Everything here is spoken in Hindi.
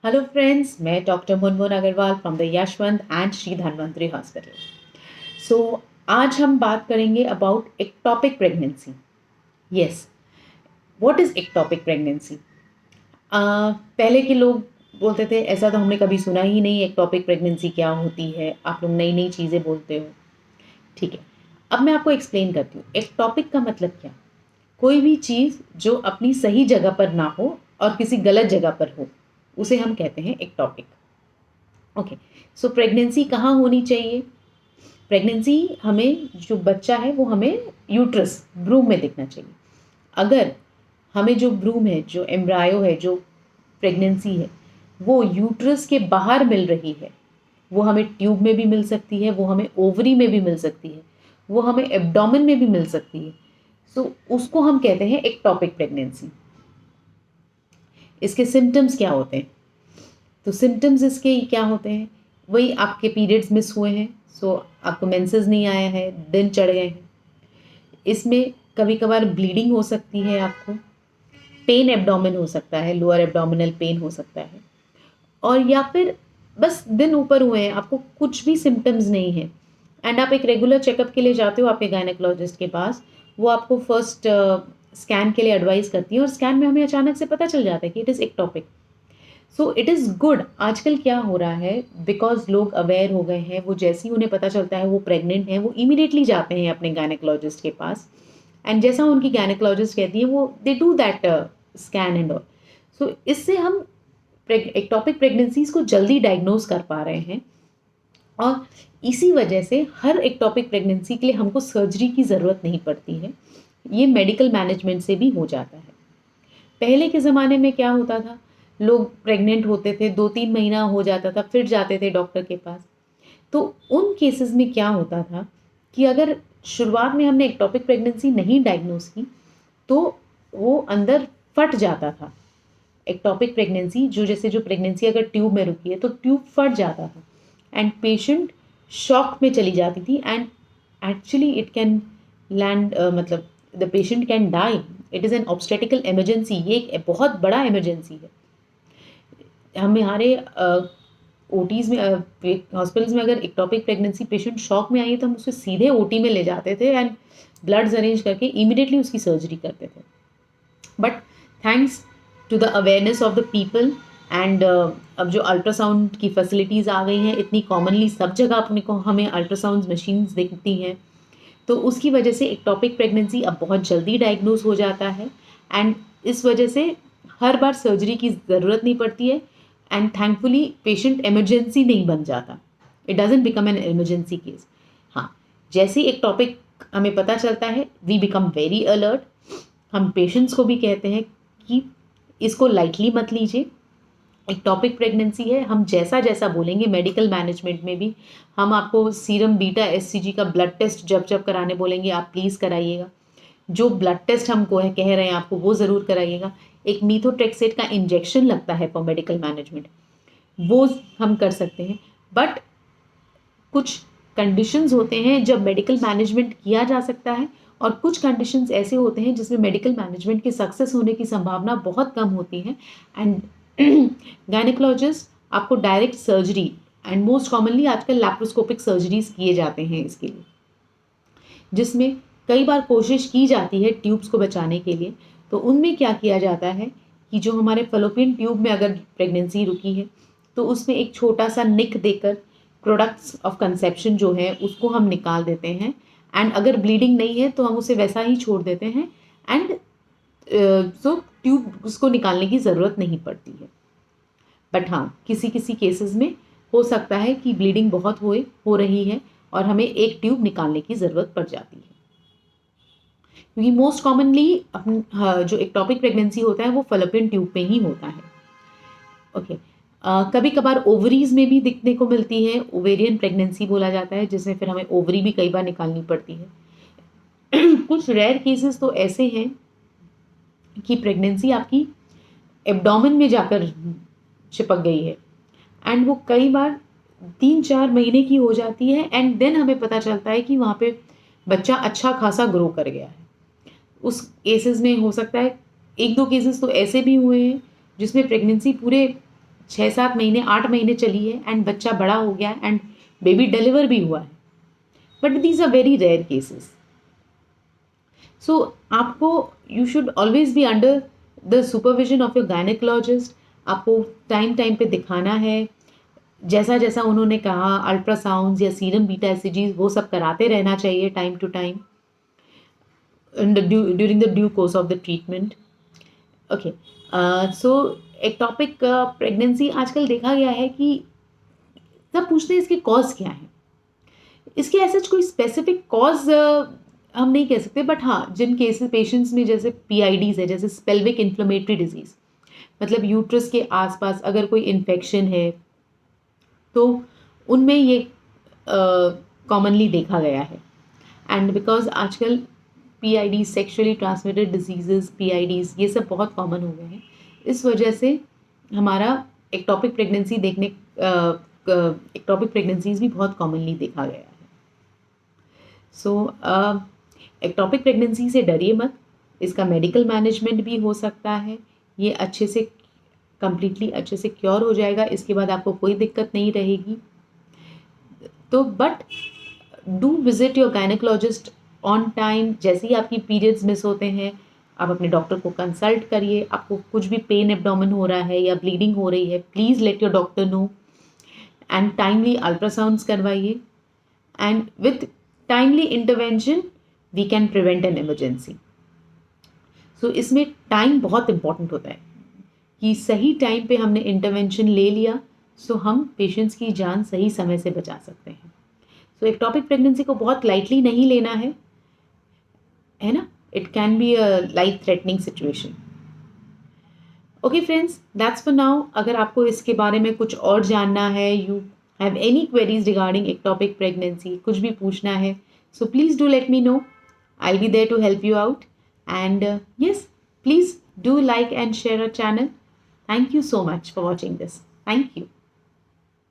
हेलो फ्रेंड्स, मैं doctor Munmun Agarwal from the Yashwant and Shri Dhanvantari hospital. So आज हम बात करेंगे about ectopic pregnancy. Yes, what is ectopic pregnancy? पहले के लोग बोलते थे ऐसा तो हमने कभी सुना ही नहीं, एक्टोपिक प्रेगनेंसी क्या होती है, आप लोग नई नई चीज़ें बोलते हो। ठीक है, अब मैं आपको एक्सप्लेन करती हूँ एक्टोपिक का मतलब क्या। कोई भी चीज़ जो अपनी सही जगह पर ना हो और किसी गलत जगह पर हो, उसे हम कहते हैं एक्टोपिक। ओके, सो प्रेगनेंसी कहाँ होनी चाहिए? प्रेगनेंसी हमें जो बच्चा है वो हमें यूट्रस ब्रूम में दिखना चाहिए। अगर हमें जो ब्रूम है, जो एम्ब्रायो है, जो प्रेगनेंसी है, वो यूट्रस के बाहर मिल रही है, वो हमें ट्यूब में भी मिल सकती है, वो हमें ओवरी में भी मिल सकती है, वो हमें एब्डोमेन में भी मिल सकती है। सो उसको हम कहते हैं एक्टोपिक प्रेगनेंसी। इसके सिम्टम्स क्या होते हैं? तो सिम्टम्स इसके क्या होते हैं? वही आपके पीरियड्स मिस हुए हैं, सो आपको मेंसेस नहीं आया है, दिन चढ़ गए हैं। इसमें कभी कभार ब्लीडिंग हो सकती है आपको, पेन एब्डोमेन हो सकता है, लोअर एब्डोमिनल पेन हो सकता है, और या फिर बस दिन ऊपर हुए हैं, आपको कुछ भी सिम्टम्स नहीं है एंड आप एक रेगुलर चेकअप के लिए जाते हो आपके गायनेकोलॉजिस्ट के पास। वो आपको फर्स्ट स्कैन के लिए एडवाइस करती है और स्कैन में हमें अचानक से पता चल जाता है कि it is ectopic. So it is good. आजकल क्या हो रहा है, बिकॉज लोग अवेयर हो गए हैं, वो जैसे ही उन्हें पता चलता है वो प्रेग्नेंट हैं, वो इमीडिएटली जाते हैं अपने गायनेकोलॉजिस्ट के पास एंड जैसा उनकी गायनेकोलॉजिस्ट कहती है वो they do that scan and all. So इससे हम एक्टोपिक प्रेगनेंसीज को जल्दी डायग्नोज कर पा रहे हैं और इसी वजह से हर एक्टोपिक प्रेगनेंसी के लिए हमको सर्जरी की ज़रूरत नहीं पड़ती है। ये मेडिकल मैनेजमेंट से भी हो जाता है। पहले के ज़माने में क्या होता था, लोग प्रेग्नेंट होते थे, 2-3 महीना हो जाता था, फिर जाते थे डॉक्टर के पास। तो उन केसेस में क्या होता था कि अगर शुरुआत में हमने एक्टोपिक प्रेगनेंसी नहीं डायग्नोज की, तो वो अंदर फट जाता था। एक्टोपिक प्रेगनेंसी जो प्रेगनेंसी अगर ट्यूब में रुकी है, तो ट्यूब फट जाता था एंड पेशेंट शॉक में चली जाती थी and actually it can land मतलब the patient can die. It is an obstetrical emergency, ये एक बहुत बड़ा इमरजेंसी है। हमारे ओटीज़ में हॉस्पिटल्स में अगर एक्टोपिक प्रेगनेंसी पेशेंट शॉक में आई है तो हम उसे सीधे ओटी में ले जाते थे एंड ब्लड्स अरेंज करके इमीडिएटली उसकी सर्जरी करते थे। But thanks to the awareness of the people and अब जो अल्ट्रासाउंड की फैसिलिटीज़ आ गई हैं इतनी कॉमनली, सब जगह अपने को हमें अल्ट्रासाउंड मशीन्स दिखती हैं, तो उसकी वजह से एक्टोपिक प्रेगनेंसी अब बहुत जल्दी डायग्नोज हो जाता है एंड इस वजह से हर बार सर्जरी की ज़रूरत नहीं पड़ती है एंड थैंकफुली पेशेंट इमरजेंसी नहीं बन जाता। It doesn't become an emergency case. हाँ, जैसे ही एक्टोपिक हमें पता चलता है वी बिकम वेरी अलर्ट। हम पेशेंट्स को भी कहते हैं कि इसको लाइटली मत लीजिए, एक्टोपिक प्रेगनेंसी है। हम जैसा जैसा बोलेंगे मेडिकल मैनेजमेंट में भी हम आपको सीरम बीटा एससीजी का ब्लड टेस्ट जब जब कराने बोलेंगे आप प्लीज़ कराइएगा। जो ब्लड टेस्ट हमको है कह रहे हैं आपको वो ज़रूर कराइएगा। एक मीथोट्रेक्सेट का इंजेक्शन लगता है फॉर मेडिकल मैनेजमेंट, वो हम कर सकते हैं। बट कुछ कंडीशंस होते हैं जब मेडिकल मैनेजमेंट किया जा सकता है और कुछ कंडीशंस ऐसे होते हैं जिसमें मेडिकल मैनेजमेंट के सक्सेस होने की संभावना बहुत कम होती है एंड गायनेकोलॉजिस्ट आपको direct surgery and most commonly आजकल लैप्रोस्कोपिक सर्जरीज किए जाते हैं इसके लिए, जिसमें कई बार कोशिश की जाती है ट्यूब्स को बचाने के लिए। तो उनमें क्या किया जाता है कि जो हमारे फलोपियन ट्यूब में अगर प्रेगनेंसी रुकी है तो उसमें एक छोटा सा निक देकर प्रोडक्ट्स ऑफ कंसेप्शन जो है उसको हम निकाल देते हैं एंड अगर ब्लीडिंग नहीं है तो हम उसे वैसा ही छोड़ देते हैं एंड सो ट्यूब उसको निकालने की ज़रूरत नहीं पड़ती है। बट हाँ, किसी किसी केसेस में हो सकता है कि ब्लीडिंग बहुत हो रही है और हमें एक ट्यूब निकालने की ज़रूरत पड़ जाती है, क्योंकि मोस्ट कॉमनली जो एक्टोपिक प्रेगनेंसी होता है वो फलोपियन ट्यूब में ही होता है। ओके, कभी कभार ओवरीज में भी दिखने को मिलती है, ओवेरियन प्रेगनेंसी बोला जाता है, जिसमें फिर हमें ओवरी भी कई बार निकालनी पड़ती है। कुछ रेयर केसेस तो ऐसे हैं कि प्रेगनेंसी आपकी एब्डोमेन में जाकर चिपक गई है एंड वो कई बार 3-4 महीने की हो जाती है एंड देन हमें पता चलता है कि वहाँ पे बच्चा अच्छा खासा ग्रो कर गया है। उस केसेस में हो सकता है 1-2 केसेस तो ऐसे भी हुए हैं जिसमें प्रेगनेंसी पूरे 6-7 महीने 8 महीने चली है एंड बच्चा बड़ा हो गया एंड बेबी डिलीवर भी हुआ है, but these are very rare cases. So आपको you should always be under the supervision of your gynaecologist. आपको टाइम टाइम पे दिखाना है, जैसा जैसा उन्होंने कहा अल्ट्रासाउंड्स या सीरम बीटा एसिजीज वो सब कराते रहना चाहिए time to time during the due course of the treatment. Okay, so ectopic pregnancy आजकल देखा गया है कि सब पूछते हैं इसके कॉज क्या है. इसके ऐसे कोई स्पेसिफिक कॉज हम नहीं कह सकते, बट हाँ जिन केसेस पेशेंट्स में जैसे PIDs है, जैसे पेल्विक इन्फ्लेमेटरी डिजीज, मतलब यूट्रस के आसपास अगर कोई इन्फेक्शन है तो उनमें ये कॉमनली देखा गया है. एंड बिकॉज आजकल PID sexually transmitted diseases, PIDs ये सब बहुत कॉमन हो गए हैं, इस वजह से हमारा एक्टॉपिक प्रेगनेंसी एक्टॉपिक प्रेगनेंसीज भी बहुत कॉमनली देखा गया है. सो एक्टॉपिक प्रेगनेंसी से डरिए मत, इसका मेडिकल मैनेजमेंट भी हो सकता है, ये अच्छे से कम्प्लीटली अच्छे से क्योर हो जाएगा, इसके बाद आपको कोई दिक्कत नहीं रहेगी. तो but do visit your gynaecologist on time. जैसे ही आपकी पीरियड्स मिस होते हैं आप अपने डॉक्टर को कंसल्ट करिए. आपको कुछ भी पेन एब्डोमेन हो रहा है या ब्लीडिंग हो रही है, please let your doctor know and timely ultrasounds करवाइए. And with timely intervention we can prevent an emergency. So इसमें टाइम बहुत इंपॉर्टेंट होता है कि सही टाइम पे हमने इंटरवेंशन ले लिया, सो हम पेशेंट्स की जान सही समय से बचा सकते हैं. सो एक्टॉपिक प्रेगनेंसी को बहुत लाइटली नहीं लेना है ना. It can be a life threatening situation. Okay friends, that's for now. अगर आपको इसके बारे में कुछ और जानना है, you have any queries regarding ectopic pregnancy, कुछ भी पूछना है, so please do let me know. I will be there to help you out. And yes, please do like and share our channel. Thank you so much for watching this. Thank you.